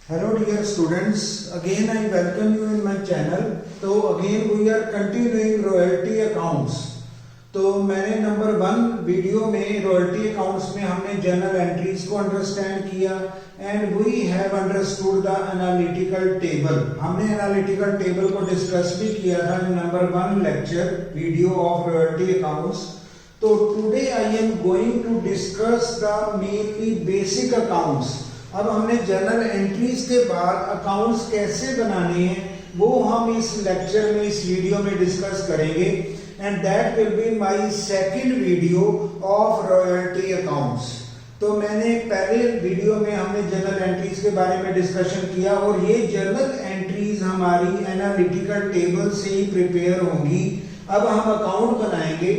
Hello dear students, again I welcome you in my channel. तो again we are continuing royalty accounts. तो मैंने number 1 video में royalty accounts में हमने journal entries को understand किया and we have understood the analytical table. हमने analytical table को डिस्कस भी किया था in number 1 lecture video of royalty accounts. तो today I am going to discuss the mainly basic accounts. अब हमने जर्नल एंट्रीज के बाद अकाउंट्स कैसे बनाने हैं वो हम इस लेक्चर में, इस वीडियो में डिस्कस करेंगे and that will be my second video of royalty accounts. तो मैंने पहले वीडियो में हमने जर्नल एंट्रीज के बारे में डिस्कशन किया और ये जर्नल एंट्रीज हमारी एनालिटिकल टेबल से ही प्रिपेयर होंगी. अब हम अकाउंट बनाएंगे.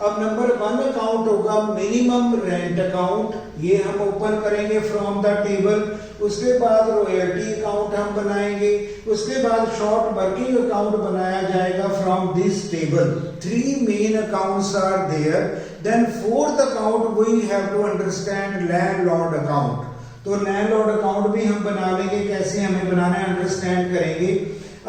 अब नंबर 1 अकाउंट होगा मिनिमम रेंट अकाउंट. ये हम ओपन करेंगे फ्रॉम द टेबल. उसके बाद रॉयल्टी अकाउंट हम बनाएंगे. उसके बाद शॉर्ट वर्किंग अकाउंट बनाया जाएगा from this table. 3 main accounts are there. Then fourth account we have to understand landlord account. तो लैंडलॉर्ड अकाउंट भी हम बना लेंगे. कैसे हमें बनाना है अंडरस्टैंड करेंगे.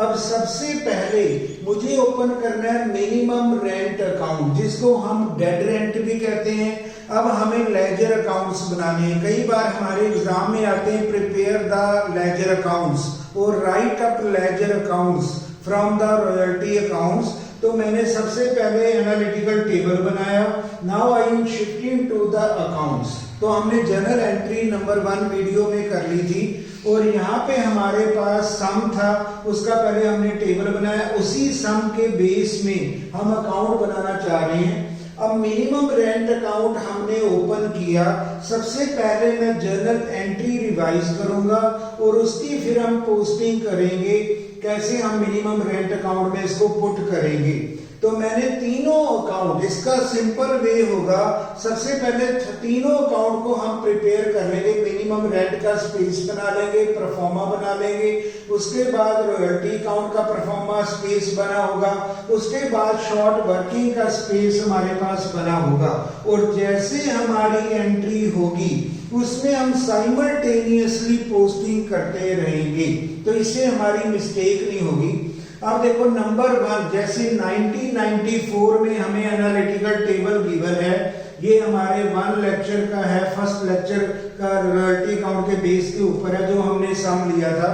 अब सबसे पहले मुझे ओपन करना है मिनिमम रेंट अकाउंट, जिसको हम डेड रेंट भी कहते हैं. अब हमें लेजर अकाउंट्स बनाने हैं. कई बार हमारे एग्जाम में आते हैं प्रिपेयर द लेजर अकाउंट्स और write up ledger accounts from the royalty accounts. तो मैंने सबसे पहले एनालिटिकल टेबल बनाया. Now I am shifting to the accounts. तो हमने जर्नल एंट्री नंबर 1 वीडियो में कर ली थी और यहाँ पे हमारे पास सम था. उसका पहले हमने टेबल बनाया. उसी सम के बेस में हम अकाउंट बनाना चाह रहे हैं. अब मिनिमम रेंट अकाउंट हमने ओपन किया. सबसे पहले मैं जर्नल एंट्री रिवाइज करूंगा और उसकी फिर हम पोस्टिंग करेंगे. कैसे हम मिनिमम रेंट अकाउंट में इसको पुट करेंगे. तो मैंने तीनों अकाउंट, इसका सिंपल वे होगा, सबसे पहले तीनों अकाउंट को हम प्रिपेयर कर लेंगे. मिनिमम रेंट का स्पेस बना लेंगे, परफॉर्मा बना लेंगे. उसके बाद रॉयल्टी अकाउंट का परफॉर्मा स्पेस बना होगा. उसके बाद शॉर्ट वर्किंग का स्पेस हमारे पास बना होगा. और जैसे हमारी एंट्री होगी उसमें हम साइमल्टेनियसली पोस्टिंग करते रहेंगे. तो इससे हमारी मिस्टेक नहीं होगी. अब देखो नंबर 1, जैसे 1994 में हमें एनालिटिकल टेबल गिवन है. ये हमारे 1 लेक्चर का है, फर्स्ट लेक्चर का रॉयल्टी अकाउंट के बेस के ऊपर है जो हमने सम लिया था.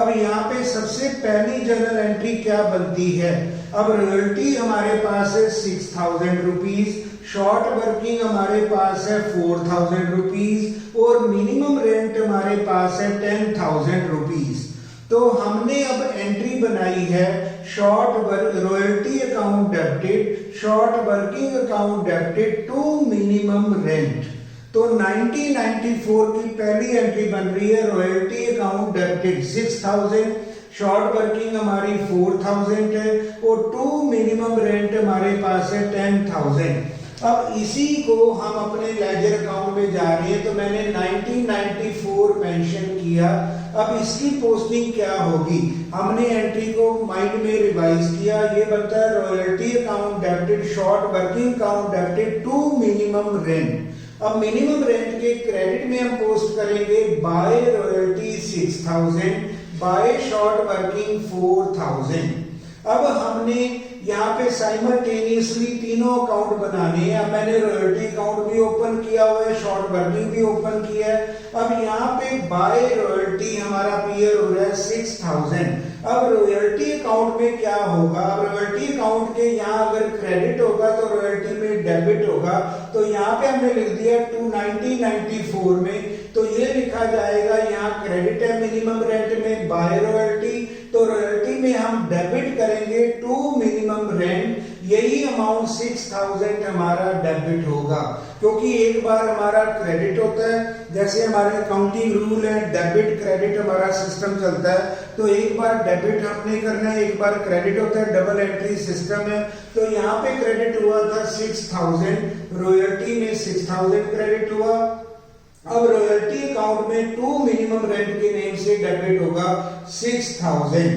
अब यहाँ पे सबसे पहली जर्नल एंट्री क्या बनती है. अब रॉयल्टी हमारे पास है 6000 रुपीज, शॉर्ट वर्किंग हमारे पास है 4000 रुपीज और मिनिमम रेंट हमारे पास है 10,000 रुपीज. तो हमने अब एंट्री बनाई है short royalty account debited, short working account debited to minimum rent. तो 1994 की पहली एंट्री बन रही है royalty account debited 6000, short working हमारी 4000 है और टू मिनिमम रेंट हमारे पास है 10,000. अब इसी को हम अपने लेजर अकाउंट में जा रहे हैं. तो मैंने 1994 मेंशन किया. अब इसकी पोस्टिंग क्या होगी. हमने एंट्री को माइंड में रिवाइज किया. ये बनता है royalty account debited, short working account debited to minimum rent. अब मिनिमम रेंट के क्रेडिट में हम पोस्ट करेंगे by royalty 6000, by short working 4000. अब हमने यहाँ पे साइमल्टेनियसली तीनों अकाउंट बनाने हैं. अब मैंने रॉयल्टी अकाउंट भी ओपन किया हुआ है, शॉर्ट वर्किंग भी ओपन किया है. अब यहाँ पे बाय रॉयल्टी हमारा अपीयर हो रहा है 6000. अब रॉयल्टी अकाउंट में क्या होगा. अब रॉयल्टी अकाउंट के यहाँ अगर क्रेडिट होगा तो रॉयल्टी में डेबिट होगा. तो यहाँ पे हमने लिख दिया 1994 में. तो ये लिखा जाएगा यहाँ क्रेडिट है मिनिमम रेंट में बाय रॉयल्टी. तो रॉयल्टी में हम डेबिट करेंगे टू मिनिमम रेंट. यही अमाउंट 6000 हमारा डेबिट होगा क्योंकि एक बार हमारा क्रेडिट होता है. जैसे हमारे अकाउंटिंग रूल है, डेबिट क्रेडिट हमारा सिस्टम चलता है. तो एक बार डेबिट हमने करना है, एक बार क्रेडिट होता है, डबल एंट्री सिस्टम है. तो यहाँ पे क्रेडिट हुआ था 6000, रॉयल्टी में 6000 क्रेडिट हुआ. अब रॉयल्टी अकाउंट में टू मिनिमम रेंट के नेम से डेबिट होगा 6000.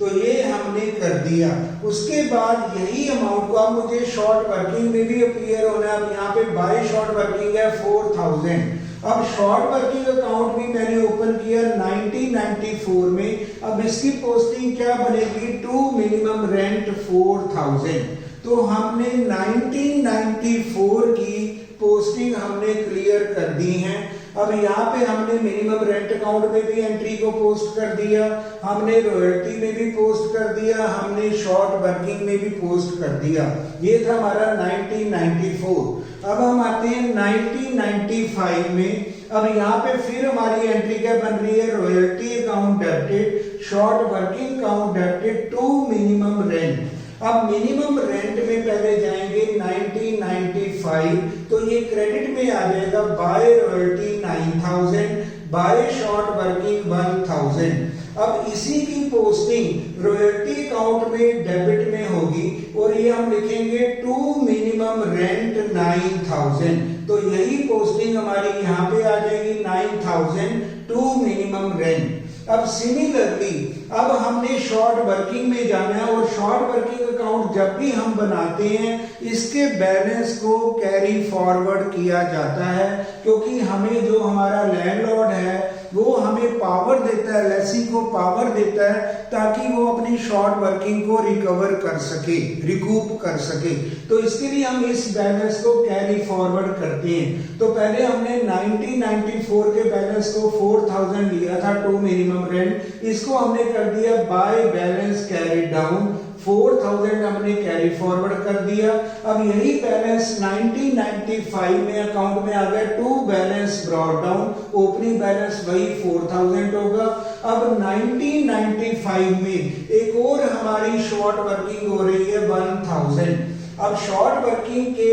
तो ये हमने कर दिया. उसके बाद यही अमाउंट को अब मुझे शॉर्ट वर्किंग में भी अपीयर होना है. अब यहाँ पे बाय शॉर्ट वर्किंग है 4000. अब शॉर्ट वर्किंग अकाउंट भी मैंने ओपन किया 1994 में। अब इसकी पोस्टिंग क्या बनेगी, टू मिनिमम रेंट 4000। तो हमने 1994 की पोस्टिंग हमने क्लियर कर दी है। अब यहाँ पे हमने मिनिमम रेंट अकाउंट में भी एंट्री को पोस्ट कर दिया, हमने रॉयल्टी में भी पोस्ट कर दिया, हमने शॉर्ट वर्किंग में भी पोस्ट कर दिया। ये था हमारा 1994। अब हम आते हैं 1995 में। अब यहाँ पे फिर हमारी एंट्री क्या बन रही है, royalty account debited, short working account debited to minimum rent. अब मिनिमम रेंट में पहले जाएंगे 1995, तो ये क्रेडिट में आ जाएगा by royalty 9000, by short working 1000। अब इसी की पोस्टिंग रॉयल्टी अकाउंट में डेबिट में होगी और ये हम लिखेंगे टू मिनिमम रेंट 9000। तो यही पोस्टिंग हमारी यहाँ पे आ जाएगी 9000 टू मिनिमम रेंट। अब सिमिलरली अब हमने शॉर्ट वर्किंग में जाना है और शॉर्ट वर्किंग अकाउंट जब भी हम बनाते हैं इसके बैलेंस को कैरी फॉरवर्ड किया जाता है, क्योंकि हमें जो हमारा लैंडलॉर्ड है वो हमें पावर देता है, लेसी को पावर देता है ताकि वो अपनी शॉर्ट वर्किंग को रिकवर कर सके, रिकूप कर सके। तो इसके लिए हम इस बैलेंस को कैरी फॉरवर्ड करते हैं। तो पहले हमने 1994 के बैलेंस को 4000 लिया था टू मिनिमम रेंट, इसको हमने कर दिया बाय बैलेंस कैरी डाउन, 4000 हमने कैरी फॉरवर्ड कर दिया। अब यही बैलेंस 1995 में अकाउंट में आ गया to balance brought down, opening balance वही 4000 होगा। अब 1995 में एक और हमारी शॉर्ट वर्किंग हो रही है 1000। अब शॉर्ट वर्किंग के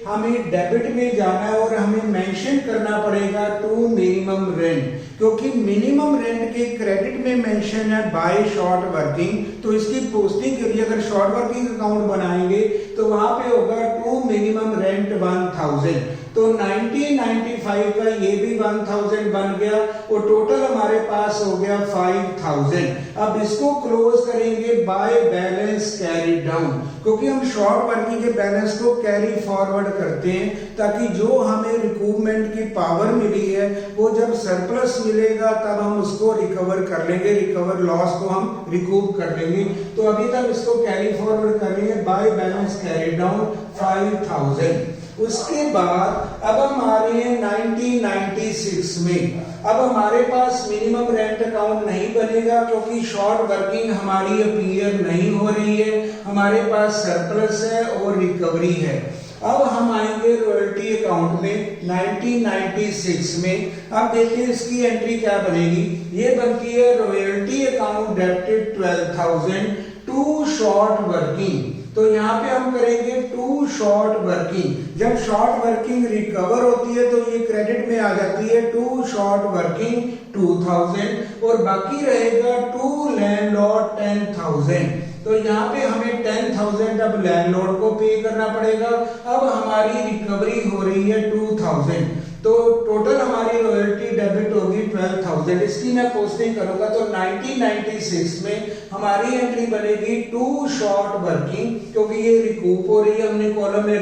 हमें डेबिट में जाना है और हमें मेंशन करना पड़ेगा टू मिनिमम रेंट, क्योंकि मिनिमम रेंट के क्रेडिट में मेंशन है बाय शॉर्ट वर्किंग। तो इसकी पोस्टिंग के लिए अगर शॉर्ट वर्किंग अकाउंट बनाएंगे तो वहां पे होगा टू मिनिमम रेंट 1000। तो 1995 का ये भी 1000 बन गया और टोटल हमारे पास हो गया 5000। अब इसको क्लोज करेंगे बाय बैलेंस कैरी डाउन, क्योंकि हम शॉर्ट वर्किंग के बैलेंस को कैरी फॉरवर्ड करते हैं ताकि जो हमें रिकूपमेंट की पावर मिली है वो जब सरप्लस मिलेगा तब हम उसको रिकवर कर लेंगे, रिकवर लॉस को हम रिकूप कर लेंगे। तो अभी तक इसको कैरी फॉरवर्ड कर रही है बाय बैलेंस कैरी डाउन 5000। उसके बाद अब हम आ रहे हैं 1996 में। अब हमारे पास मिनिमम रेंट अकाउंट नहीं बनेगा क्योंकि शॉर्ट वर्किंग हमारी अपीयर नहीं हो रही है, हमारे पास सरप्लस है और रिकवरी है। अब हम आएंगे रॉयल्टी अकाउंट में 1996 में। अब देखिए इसकी एंट्री क्या बनेगी, ये बनती है royalty account debited 12000 to short working. तो यहाँ पे हम करेंगे टू शॉर्ट वर्किंग। जब शॉर्ट वर्किंग रिकवर होती है तो ये क्रेडिट में आ जाती है टू शॉर्ट वर्किंग 2000 और बाकी रहेगा टू लैंडलॉर्ड 10000। तो यहाँ पे हमें 10000 अब लैंडलॉर्ड को पे करना पड़ेगा। अब हमारी रिकवरी हो रही है 2000, तो टोटल हमारी रॉयल्टी डेबिट होगी 12000। इसकी मैं पोस्टिंग करूंगा तो 1996 में हमारी एंट्री बनेगी टू शॉर्ट वर्किंग, क्योंकि ये रिकूप हो रही है, हमने कॉलम में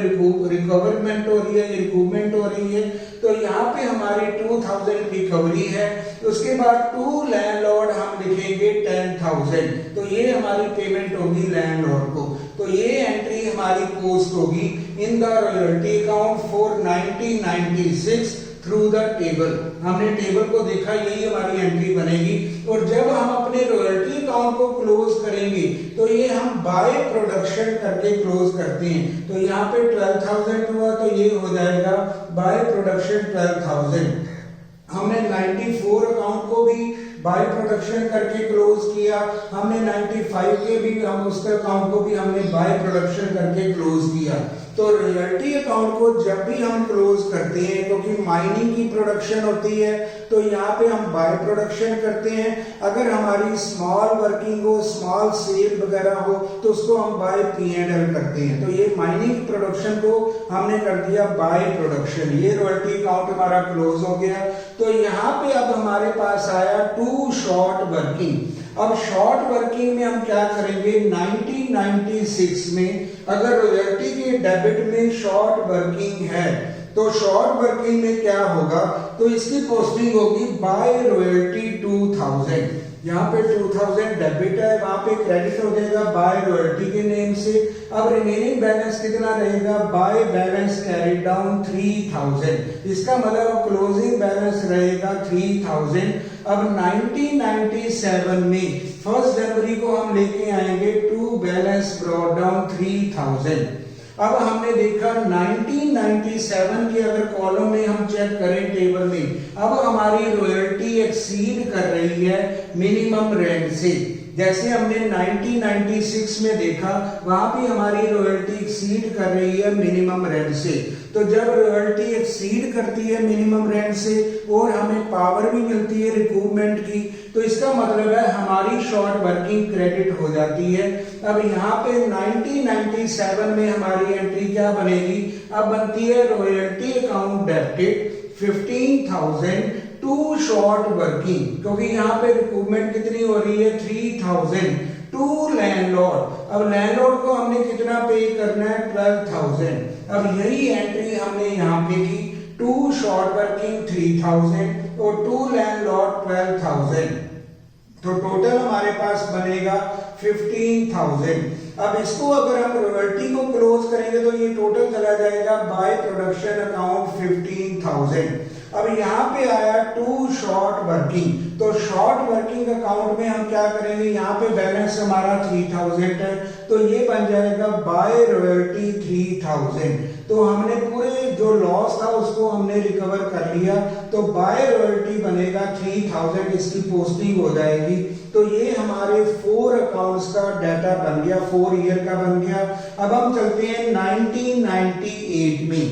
रिकवरमेंट हो रही है, रिकूपमेंट हो रही है। तो यहाँ पे हमारी 2000 रिकवरी है। उसके बाद टू लैंडलॉर्ड हम लिखेंगे 10000, तो ये हमारी पेमेंट होगी लैंडलॉर्ड को। तो ये एंट्री हमारी पोस्ट होगी in the royalty account for 1996 through the table. हमने टेबल को देखा, यही हमारी एंट्री बनेगी। और जब हम अपने रॉयल्टी अकाउंट को क्लोज करेंगे तो ये हम बाय प्रोडक्शन करके क्लोज करते हैं। तो यहाँ पे 12000 हुआ तो ये हो जाएगा बाय प्रोडक्शन 12000। हमने 94 अकाउंट को भी बाय प्रोडक्शन करके क्लोज किया, हमने 95 के भी हम उसके अकाउंट को भी हमने बाय प्रोडक्शन करके क्लोज किया। तो रॉयल्टी अकाउंट को जब भी हम क्लोज करते हैं, क्योंकि माइनिंग की प्रोडक्शन होती है तो यहाँ पे हम बाय प्रोडक्शन करते हैं। अगर हमारी स्मॉल वर्किंग हो, स्मॉल सेल वगैरह हो तो उसको हम बाय P&L करते हैं। तो ये माइनिंग प्रोडक्शन को हमने कर दिया बाय प्रोडक्शन। ये रॉयल्टी अकाउंट हमारा क्लोज हो गया। तो यहाँ पे अब हमारे पास आया टू शॉर्ट वर्किंग। अब शॉर्ट वर्किंग में हम क्या करेंगे, 1996 में अगर रॉयल्टी के डेबिट में शॉर्ट वर्किंग है तो शॉर्ट वर्किंग में क्या होगा, तो इसकी पोस्टिंग होगी बाय रॉयल्टी 2000। यहाँ पे 2000 डेबिट है, वहां पे क्रेडिट हो जाएगा बाय रॉयल्टी के नेम से। अब रिमेनिंग बैलेंस कितना रहेगा, बाय बैलेंस कैरी डाउन 3000। इसका मतलब क्लोजिंग बैलेंस रहेगा 3000। अब 1997 में 1 जनवरी को हम लेके आएंगे टू बैलेंस ब्रॉट डाउन 3000। अब हमने देखा 1997 के अगर कॉलम में हम चेक करें टेबल में, अब हमारी रॉयल्टी एक्सीड कर रही है मिनिमम रेंट से। जैसे हमने 1996 में देखा, वहां भी हमारी रॉयल्टी एक्सीड कर रही है मिनिमम रेंट से। तो जब रॉयल्टी एक्सीड करती है मिनिमम रेंट से और हमें पावर भी मिलती है रिकूवमेंट की, तो इसका मतलब है हमारी शॉर्ट वर्किंग क्रेडिट हो जाती है। अब यहाँ पे 1997 में हमारी एंट्री क्या बनेगी, अब बनती है royalty account debited 15,000 to short working, क्योंकि यहाँ पे रिकूवमेंट कितनी हो रही है 3000 टू लैंडलॉर्ड। अब लैंडलॉर्ड को हमने कितना पे करना है 12,000। अब यही एंट्री हमने यहाँ पे की, टू शॉर्ट वर्किंग 3000 और टू लैंडलॉर्ड 12,000। तो टोटल हमारे पास बनेगा 15,000। अब इसको अगर हम रॉयल्टी को क्लोज करेंगे तो ये टोटल चला जाएगा बाय प्रोडक्शन अकाउंट 15,000। अब यहाँ पे आया टू शॉर्ट वर्किंग, तो शॉर्ट वर्किंग अकाउंट में हम क्या करेंगे, यहाँ पे बैलेंस हमारा 3000 है, तो ये बन जाएगा बाय रॉयल्टी 3000। तो हमने पूरे जो लॉस था उसको हमने रिकवर कर लिया, तो बाय रॉयल्टी बनेगा 3000, इसकी पोस्टिंग हो जाएगी। तो ये हमारे 4 अकाउंट्स का डाटा बन गया, 4 ईयर का बन गया। अब हम चलते हैं 1998 में।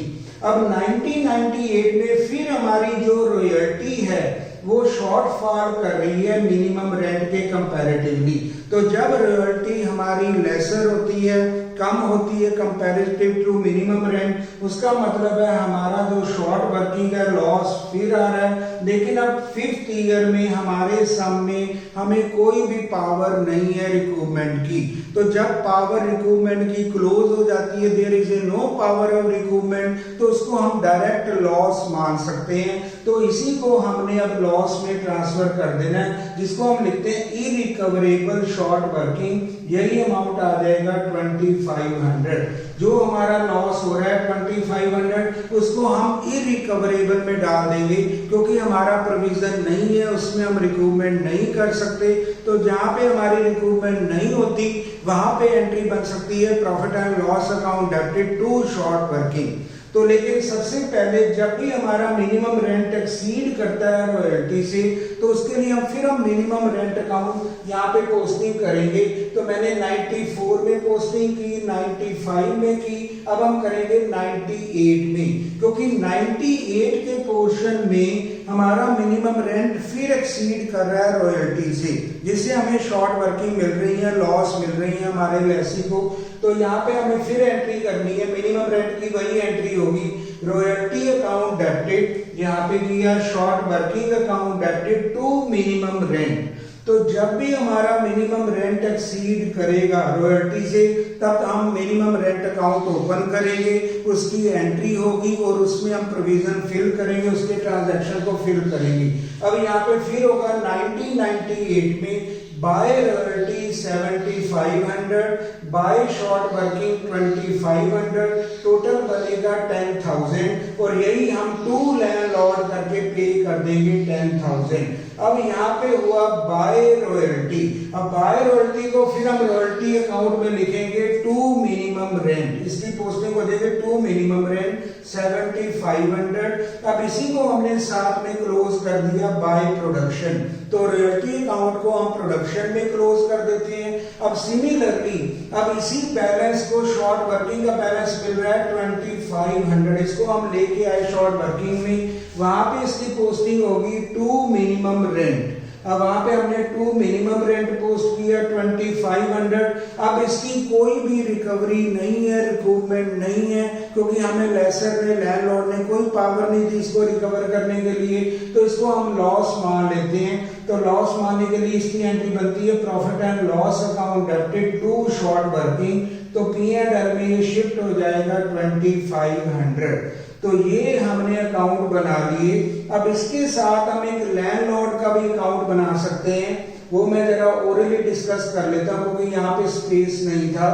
अब 1998 में फिर हमारी जो रॉयल्टी है वो शॉर्टफॉल कर रही है मिनिमम रेंट के कंपैरेटिवली। तो जब रॉयल्टी हमारी लेसर होती है, कम होती है कंपैरेटिव टू मिनिमम रेंट, उसका मतलब है हमारा जो शॉर्ट वर्किंग है लॉस फिर आ रहा है। लेकिन अब 5th ईयर में हमारे सम में हमें कोई भी पावर नहीं है रिकूवमेंट की। तो जब पावर रिकूवमेंट की क्लोज हो जाती है, there is a no power of recoupment, तो उसको हम डायरेक्ट लॉस मान सकते हैं। तो इसी को हमने अब लॉस में ट्रांसफर कर देना है, जिसको हम लिखते हैं इरिकवरेबल शॉर्ट वर्किंग। यही अमाउंट आ जाएगा 2500। जो हमारा लॉस हो रहा है 2500, उसको हम इरिकवरेबल में डाल देंगे, क्योंकि हमारा प्रोविजन नहीं है, उसमें हम रिकूवमेंट नहीं कर सकते। तो जहां पे हमारी रिकूवमेंट नहीं होती वहां पे एंट्री बन सकती है profit and loss account debited to short working. तो लेकिन सबसे पहले जब भी हमारा मिनिमम रेंट एक्सीड करता है रॉयल्टी से, तो उसके लिए हम मिनिमम रेंट अकाउंट यहाँ पे पोस्टिंग करेंगे। तो मैंने 94 में पोस्टिंग की, 95 में की, अब हम करेंगे 98 में, क्योंकि 98 के पोर्शन में हमारा मिनिमम रेंट फिर एक्सीड कर रहा है रॉयल्टी से, जिससे हमें शॉर्ट वर्किंग मिल रही है, लॉस मिल रही है हमारे लेसी को। तो यहाँ पे हमें फिर एंट्री करनी है, मिनिमम रेंट की वही एंट्री होगी, रॉयल्टी अकाउंट डेबिटेड, यहाँ पे किया short working account debited to minimum rent. तो जब भी हमारा मिनिमम रेंट एक्सीड करेगा रॉयल्टी से, तब हम मिनिमम रेंट अकाउंट ओपन करेंगे, उसकी एंट्री होगी और उसमें हम प्रोविजन फिल करेंगे, उसके ट्रांजैक्शन को फिल करेंगे। अब यहाँ पे फिर होगा 1998 में by royalty 7500, by short working 2500, total बनेगा 10,000 और यही हम टू लैंडलॉर्ड करके पे कर देंगे 10,000। अब यहाँ पे हुआ बाय रॉयल्टी। अब बाय रॉयल्टी को फिर हम रॉयल्टी अकाउंट में लिखेंगे टू मिनिमम रेंट, इसकी पोस्टिंग हो जाएगी टू मिनिमम रेंट 7500। अब इसी को हमने साथ में क्लोज कर दिया बाय प्रोडक्शन, तो रॉयल्टी अकाउंट को हम प्रोडक्शन में क्लोज कर देते हैं। अब सिमिलरली अब इसी बैलेंस को शॉर्ट वर्किंग का बैलेंस मिल रहा है 2500, इसको हम लेके आए शॉर्ट वर्किंग में, वहां पे इसकी पोस्टिंग होगी टू मिनिमम रेंट। अब वहां पे हमने टू मिनिमम रेंट पोस्ट किया 2500। अब इसकी कोई भी रिकवरी नहीं है, रिकूवमेंट नहीं है, क्योंकि हमें लेसर ने, लैंडलॉर्ड ने कोई पावर नहीं थी इसको रिकवर करने के लिए, तो इसको हम लॉस मान लेते हैं। तो लॉस मानने के लिए इसकी एंट्री बनती है profit and loss account debited to short working. तो P&L में ये शिफ्ट हो जाएगा 2500। तो ये हमने अकाउंट बना लिए। अब इसके साथ हम एक लैंडलॉर्ड का भी अकाउंट बना सकते हैं, वो मैं जरा ओरली डिस्कस कर लेता हूं क्योंकि यहाँ पे स्पेस नहीं था।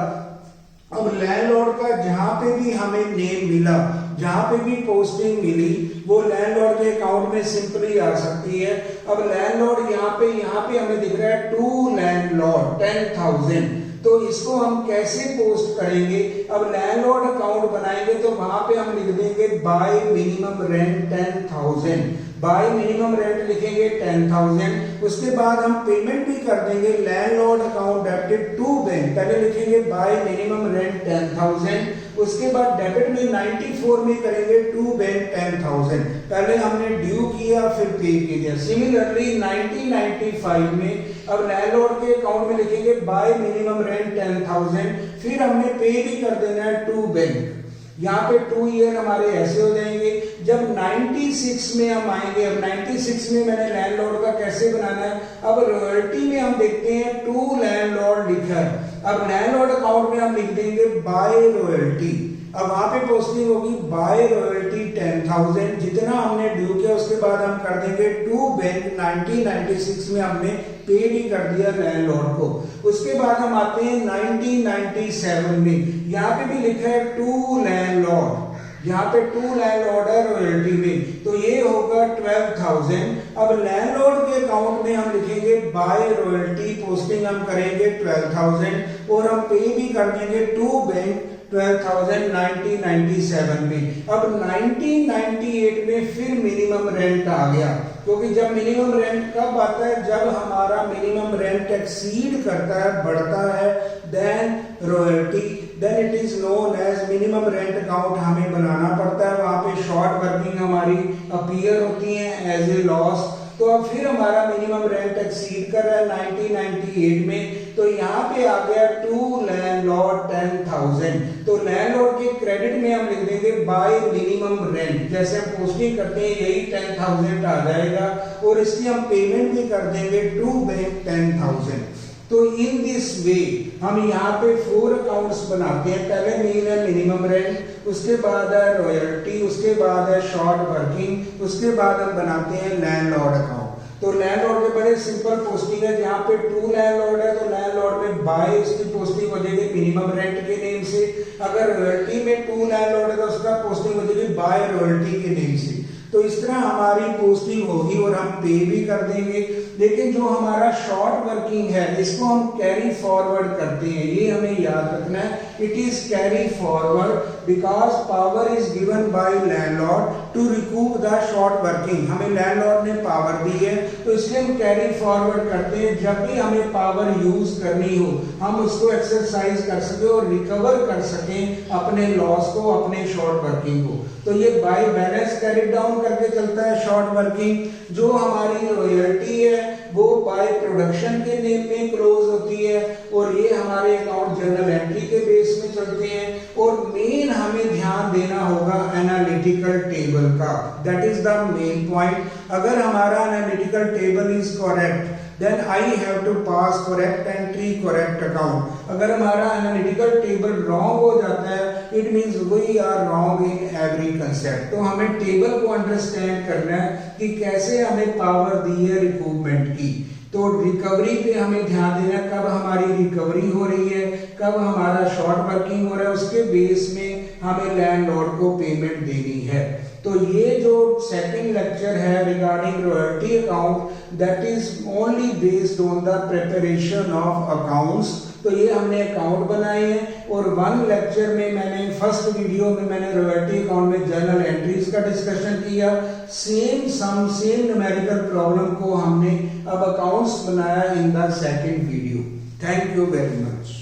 अब लैंडलॉर्ड का जहां पे भी हमें नेम मिला, जहां पे भी पोस्टिंग मिली, वो लैंडलॉर्ड के अकाउंट में सिंपली आ सकती है। अब लैंडलॉर्ड यहाँ पे हमें दिख रहा है टू लैंडलॉर्ड 10,000, तो इसको हम कैसे पोस्ट करेंगे? अब लैंडलॉर्ड अकाउंट बनाएंगे तो वहां पे हम लिख देंगे by minimum rent 10,000, by minimum rent लिखेंगे 10,000। उसके बाद हम पेमेंट भी कर देंगे landlord account debited to bank, पहले लिखेंगे बाय मिनिमम रेंट 10,000, उसके बाद डेबिट में 94 में करेंगे टू बैंक 10,000, पहले हमने ड्यू किया फिर पे किया। सिमिलरली 1995 में अब लैंडलॉर्ड के अकाउंट में लिखेंगे बाय मिनिमम रेंट 10,000, फिर हमने पे भी कर देना है टू बैंक, यहाँ पे 2 ईयर हमारे ऐसे हो जाएंगे। जब 96 में हम आएंगे, अब 96 में मैंने लैंडलॉर्ड का कैसे बनाना है, अब रॉयल्टी में हम देखते हैं टू लैंडलॉर्ड लिखा है, अब लैंडलॉर्ड अकाउंट में हम लिख देंगे बाय रॉयल्टी, अब वहां पे पोस्टिंग होगी बाय रॉयल्टी 10,000, जितना हमने ड्यू किया उसके बाद हम कर देंगे टू बैंक, 1996 में हमने पे भी कर दिया लैंडलॉर्ड को। उसके बाद हम आते हैं 1997 में, यहाँ पे भी लिखा है टू लैंडलॉर्ड, यहाँ पे टू लैंडलॉर्ड है रॉयल्टी में, तो ये होगा 12,000। अब लैंडलॉर्ड के अकाउंट में हम लिखेंगे बाय रॉयल्टी, पोस्टिंग हम करेंगे 12,000 और हम पे भी कर देंगे टू बैंक 12,000 1997 में। अब 1998 में फिर मिनिमम रेंट आ गया, क्योंकि जब मिनिमम रेंट कब आता है, जब हमारा मिनिमम रेंट एक्सीड करता है, बढ़ता है then royalty, then it is known as minimum rent account हमें बनाना पड़ता है। वहां पे शॉर्ट वर्किंग हमारी अपीयर होती है एज ए लॉस। तो अब फिर हमारा मिनिमम रेंट एक्सीड कर रहा है 1998 में, तो यहाँ पे आ गया टू लैंडलॉर्ड 10,000, तो लैंडलॉर्ड के क्रेडिट में हम लिख देंगे बाय मिनिमम रेंट, जैसे हम पोस्टिंग करते हैं यही 10,000 आ जाएगा और इसकी हम पेमेंट भी कर देंगे टू बैंक 10,000। तो इन दिस वे हम यहाँ पे 4 अकाउंट्स बनाते हैं, पहले मेन है मिनिमम रेंट, उसके बाद है रॉयल्टी, उसके बाद है शॉर्ट वर्किंग, उसके बाद हम बनाते हैं लैंडलॉर्ड अकाउंट। तो लैंडलॉर्ड के बड़े सिंपल पोस्टिंग है, जहाँ पे टू लैंडलॉर्ड है तो लैंडलॉर्ड में बाय उसकी पोस्टिंग हो जाएगी मिनिमम रेंट के नेम से, अगर रॉयल्टी में टू लैंडलॉर्ड है तो उसका पोस्टिंग हो जाएगी बाय रॉयल्टी के नेम से। तो इस तरह हमारी पोस्टिंग होगी और हम पे भी कर देंगे। लेकिन जो हमारा शॉर्ट वर्किंग है इसको हम कैरी फॉरवर्ड करते हैं, ये हमें याद रखना है, it is carry forward because power is given by landlord to recoup the short working, हमें लैंडलॉर्ड ने पावर दी है तो इसलिए हम कैरी फॉरवर्ड करते हैं। जब भी हमें पावर यूज करनी हो हम उसको एक्सरसाइज कर सके और रिकवर कर सकें अपने लॉस को, अपने शॉर्ट वर्किंग को। तो ये बाय बैलेंस कैरी डाउन करके चलता है शॉर्ट वर्किंग। जो हमारी रॉयल्टी है वो बाय प्रोडक्शन के नेम में क्लोज होती है और ये हमारे अकाउंट जर्नल एंट्री के बेस में चलते हैं। और मेन हमें ध्यान देना होगा एनालिटिकल टेबल का, that is the main point. अगर हमारा analytical table is correct then I have to pass correct entry correct account। अगर हमारा एनालिटिकल टेबल रॉन्ग हो जाता है it means we are wrong in every concept. तो हमें टेबल को अंडरस्टैंड करना है कि कैसे हमें पावर दी है रिकूपमेंट की। तो रिकवरी पे हमें ध्यान देना, कब हमारी रिकवरी हो रही है, कब हमारा शॉर्ट वर्किंग हो रहा है, उसके बेस में हमें लैंडलॉर्ड को पेमेंट देनी है। तो ये जो सेकंड लेक्चर है regarding royalty account, that is only based on the preparation of accounts. तो ये हमने अकाउंट बनाए हैं और 1 लेक्चर में मैंने फर्स्ट वीडियो में मैंने रॉयल्टी अकाउंट में जर्नल एंट्रीज का डिस्कशन किया। सेम सम सेम न्यूमेरिकल प्रॉब्लम को हमने अब अकाउंट्स बनाया in the second video. Thank you very much.